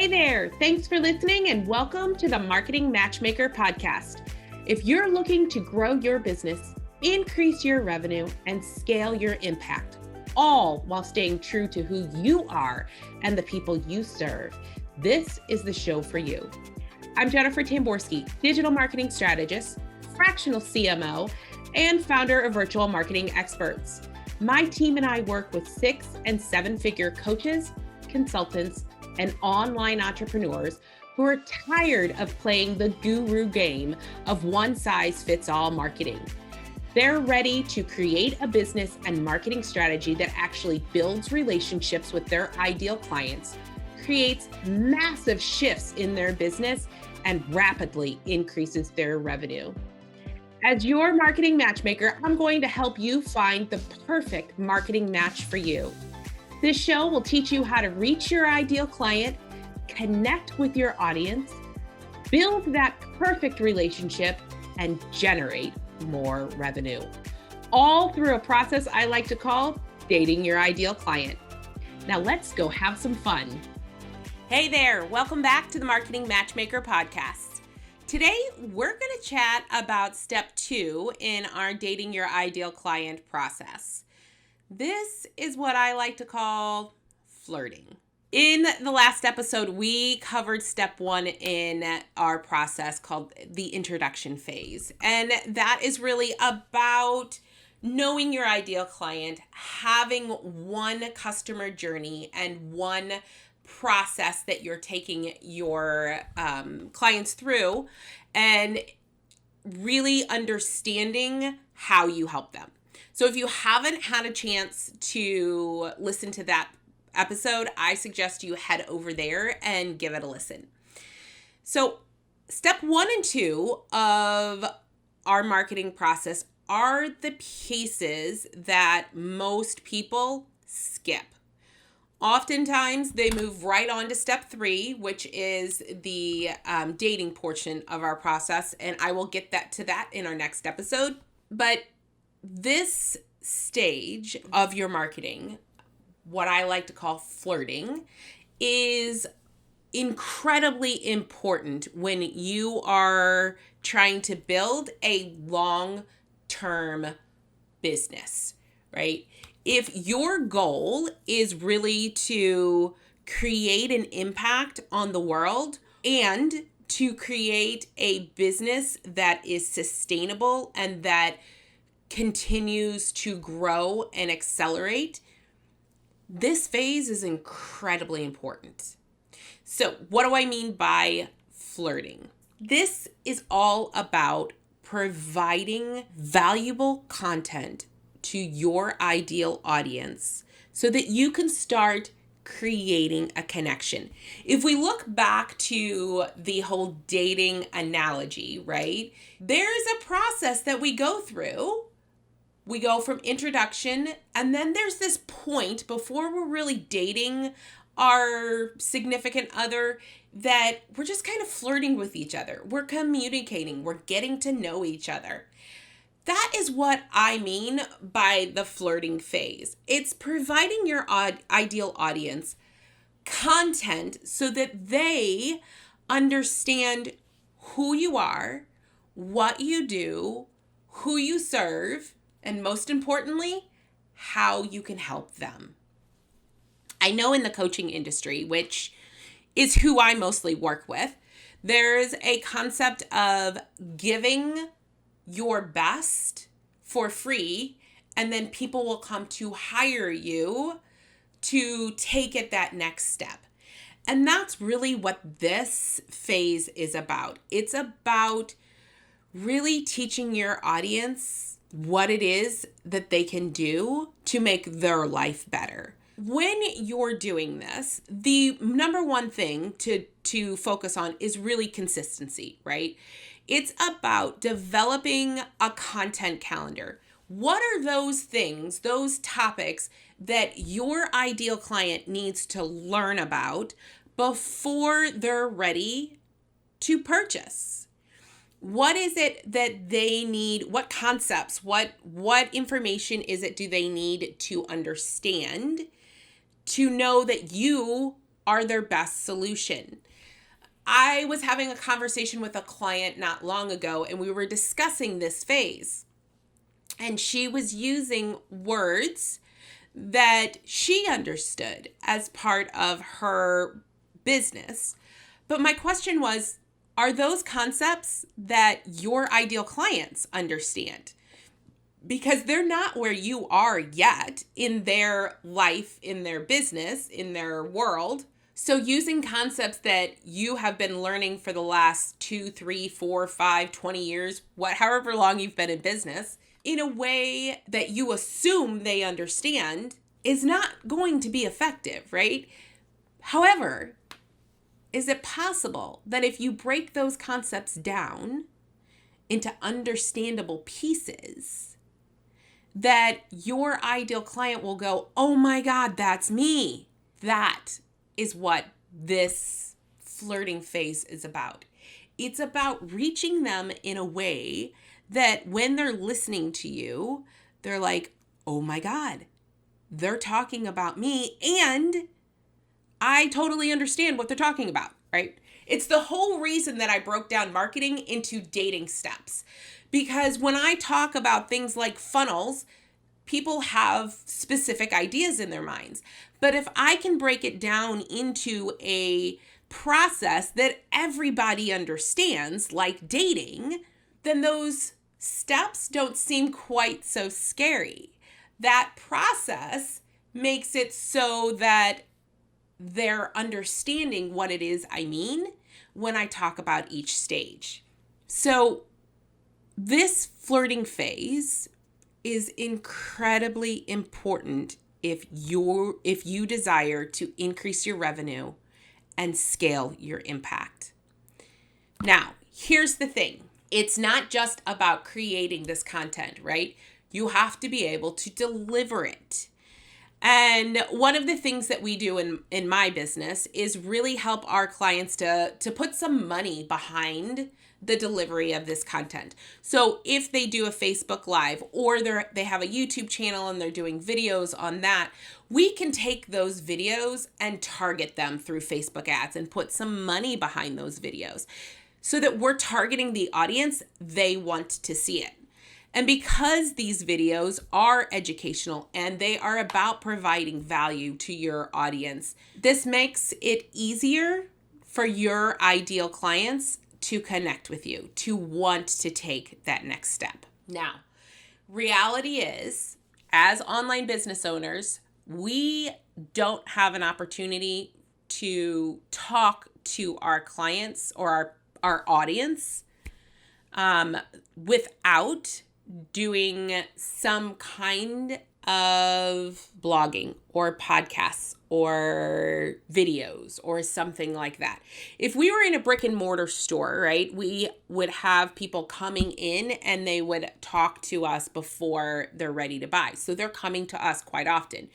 Hey there, thanks for listening and welcome to the Marketing Matchmaker podcast. If you're looking to grow your business, increase your revenue, and scale your impact, all while staying true to who you are and the people you serve, this is the show for you. I'm Jennifer Tamborski, digital marketing strategist, fractional CMO, and founder of Virtual Marketing Experts. My team and I work with 6- and 7-figure coaches, consultants, and online entrepreneurs who are tired of playing the guru game of one-size-fits-all marketing. They're ready to create a business and marketing strategy that actually builds relationships with their ideal clients, creates massive shifts in their business, and rapidly increases their revenue. As your marketing matchmaker, I'm going to help you find the perfect marketing match for you. This show will teach you how to reach your ideal client, connect with your audience, build that perfect relationship, and generate more revenue. All through a process I like to call dating your ideal client. Now let's go have some fun. Hey there, welcome back to the Marketing Matchmaker podcast. Today, we're going to chat about step 2 in our dating your ideal client process. This is what I like to call flirting. In the last episode, we covered step 1 in our process called the introduction phase. And that is really about knowing your ideal client, having one customer journey and one process that you're taking your clients through and really understanding how you help them. So if you haven't had a chance to listen to that episode, I suggest you head over there and give it a listen. So step 1 and 2 of our marketing process are the pieces that most people skip. Oftentimes, they move right on to step 3, which is the dating portion of our process, and I will get to that in our next episode. But this stage of your marketing, what I like to call flirting, is incredibly important when you are trying to build a long-term business, right? If your goal is really to create an impact on the world and to create a business that is sustainable and that continues to grow and accelerate, this phase is incredibly important. So what do I mean by flirting? This is all about providing valuable content to your ideal audience so that you can start creating a connection. If we look back to the whole dating analogy, right? There's a process that we go through. We go from introduction, and then there's this point before we're really dating our significant other that we're just kind of flirting with each other. We're communicating. We're getting to know each other. That is what I mean by the flirting phase. It's providing your ideal audience content so that they understand who you are, what you do, who you serve, and most importantly, how you can help them. I know in the coaching industry, which is who I mostly work with, there's a concept of giving your best for free, and then people will come to hire you to take it that next step. And that's really what this phase is about. It's about really teaching your audience what it is that they can do to make their life better. When you're doing this, the number one thing to focus on is really consistency, right? It's about developing a content calendar. What are those things, those topics that your ideal client needs to learn about before they're ready to purchase? What is it that they need? What concepts, what information is it do they need to understand to know that you are their best solution. I was having a conversation with a client not long ago, and we were discussing this phase. And she was using words that she understood as part of her business. But my question was, are those concepts that your ideal clients understand? Because they're not where you are yet in their life, in their business, in their world. So using concepts that you have been learning for the last 2, 3, 4, 5, 20 years, however long you've been in business, in a way that you assume they understand is not going to be effective, right? However, is it possible that if you break those concepts down into understandable pieces, that your ideal client will go, oh my God, that's me. That is what this flirting phase is about. It's about reaching them in a way that when they're listening to you, they're like, oh my God, they're talking about me and I totally understand what they're talking about, right? It's the whole reason that I broke down marketing into dating steps. Because when I talk about things like funnels, people have specific ideas in their minds. But if I can break it down into a process that everybody understands, like dating, then those steps don't seem quite so scary. That process makes it so that they're understanding what it is I mean when I talk about each stage. So this flirting phase is incredibly important if you desire to increase your revenue and scale your impact. Now, here's the thing. It's not just about creating this content, right? You have to be able to deliver it. And one of the things that we do in my business is really help our clients to put some money behind the delivery of this content. So if they do a Facebook Live or they have a YouTube channel and they're doing videos on that, we can take those videos and target them through Facebook ads and put some money behind those videos so that we're targeting the audience they want to see it. And because these videos are educational and they are about providing value to your audience, this makes it easier for your ideal clients to connect with you, to want to take that next step. Now, reality is, as online business owners, we don't have an opportunity to talk to our clients or our audience without doing some kind of blogging or podcasts or videos or something like that. If we were in a brick and mortar store, right, we would have people coming in and they would talk to us before they're ready to buy. So they're coming to us quite often.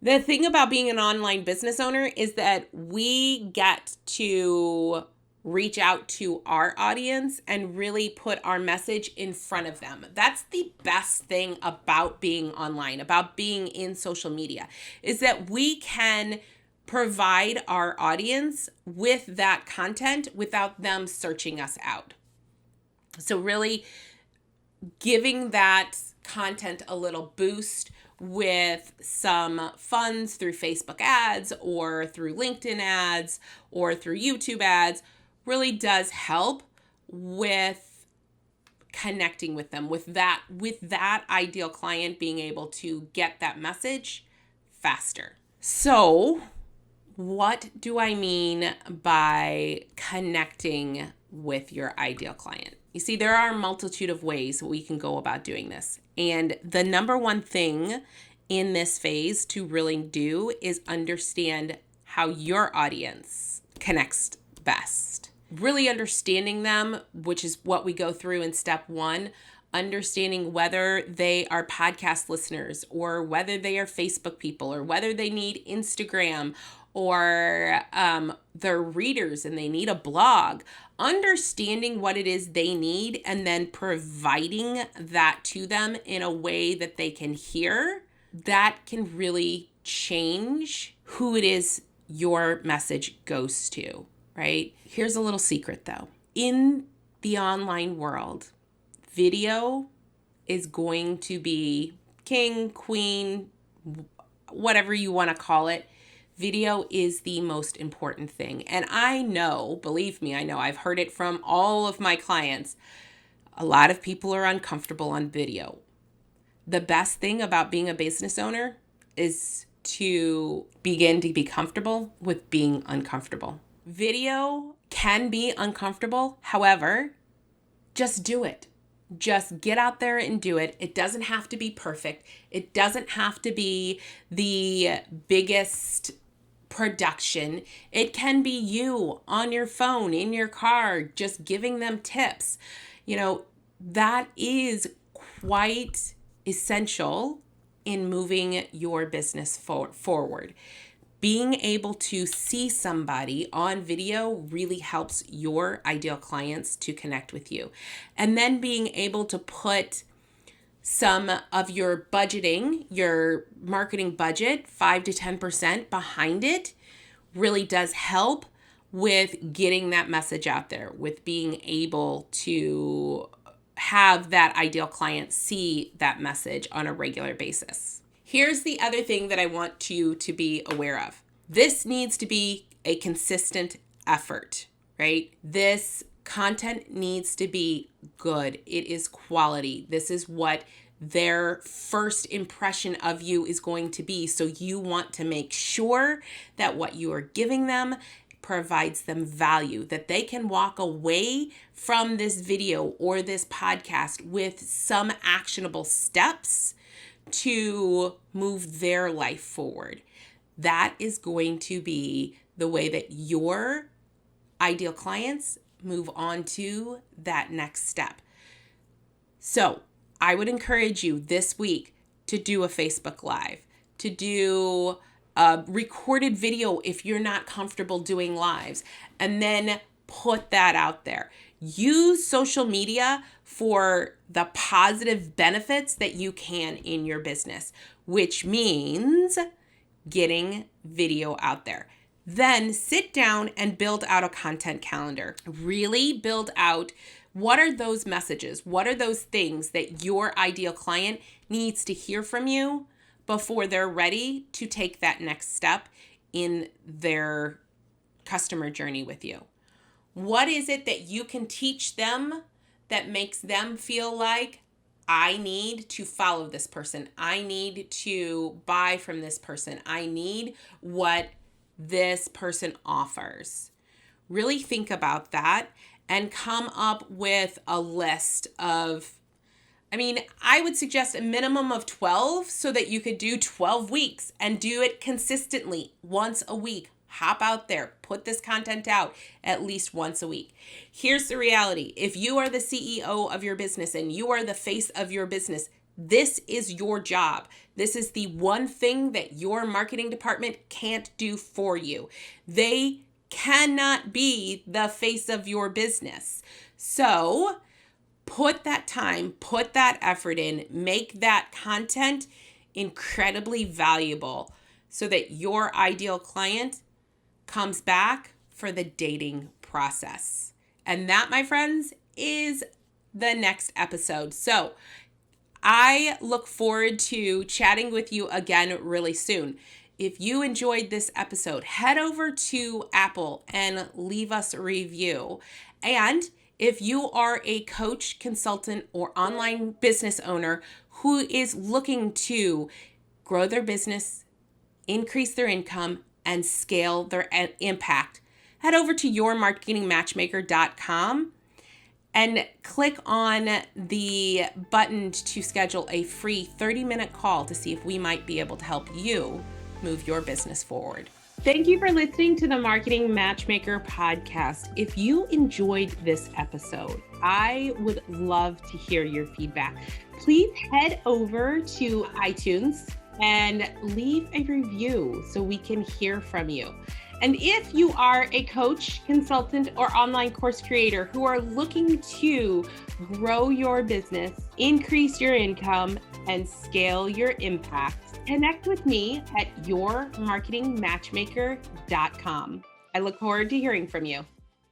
The thing about being an online business owner is that we get to reach out to our audience and really put our message in front of them. That's the best thing about being online, about being in social media, is that we can provide our audience with that content without them searching us out. So really giving that content a little boost with some funds through Facebook ads or through LinkedIn ads or through YouTube ads really does help with connecting with them, with that ideal client being able to get that message faster. So, what do I mean by connecting with your ideal client? You see, there are a multitude of ways we can go about doing this. And the number one thing in this phase to really do is understand how your audience connects best. Really understanding them, which is what we go through in step 1, understanding whether they are podcast listeners or whether they are Facebook people or whether they need Instagram or they're readers and they need a blog. Understanding what it is they need and then providing that to them in a way that they can hear, that can really change who it is your message goes to, right? Here's a little secret though. In the online world, video is going to be king, queen, whatever you want to call it. Video is the most important thing. And I know, believe me, I know, I've heard it from all of my clients. A lot of people are uncomfortable on video. The best thing about being a business owner is to begin to be comfortable with being uncomfortable. Video can be uncomfortable. However, just do it. Just get out there and do it. It doesn't have to be perfect. It doesn't have to be the biggest production. It can be you on your phone, in your car, just giving them tips. That is quite essential in moving your business forward. Being able to see somebody on video really helps your ideal clients to connect with you. And then being able to put some of your budgeting, your marketing budget, 5 to 10% behind it really does help with getting that message out there, with being able to have that ideal client see that message on a regular basis. Here's the other thing that I want you to be aware of. This needs to be a consistent effort, right? This content needs to be good. It is quality. This is what their first impression of you is going to be. So you want to make sure that what you are giving them provides them value, that they can walk away from this video or this podcast with some actionable steps to move their life forward. That is going to be the way that your ideal clients move on to that next step. So I would encourage you this week to do a Facebook Live, to do a recorded video if you're not comfortable doing lives, and then put that out there. Use social media for the positive benefits that you can in your business, which means getting video out there. Then sit down and build out a content calendar. Really build out what are those messages? What are those things that your ideal client needs to hear from you before they're ready to take that next step in their customer journey with you? What is it that you can teach them that makes them feel like, I need to follow this person. I need to buy from this person. I need what this person offers. Really think about that and come up with a list of, I would suggest a minimum of 12 so that you could do 12 weeks and do it consistently once a week. Hop out there, put this content out at least once a week. Here's the reality. If you are the CEO of your business and you are the face of your business, this is your job. This is the one thing that your marketing department can't do for you. They cannot be the face of your business. So put that time, put that effort in, make that content incredibly valuable so that your ideal client comes back for the dating process. And that, my friends, is the next episode. So I look forward to chatting with you again really soon. If you enjoyed this episode, head over to Apple and leave us a review. And if you are a coach, consultant, or online business owner who is looking to grow their business, increase their income, and scale their impact, head over to yourmarketingmatchmaker.com and click on the button to schedule a free 30-minute call to see if we might be able to help you move your business forward. Thank you for listening to the Marketing Matchmaker podcast. If you enjoyed this episode, I would love to hear your feedback. Please head over to iTunes and leave a review so we can hear from you. And if you are a coach, consultant, or online course creator who are looking to grow your business, increase your income, and scale your impact, Connect with me at yourmarketingmatchmaker.com. I look forward to hearing from you.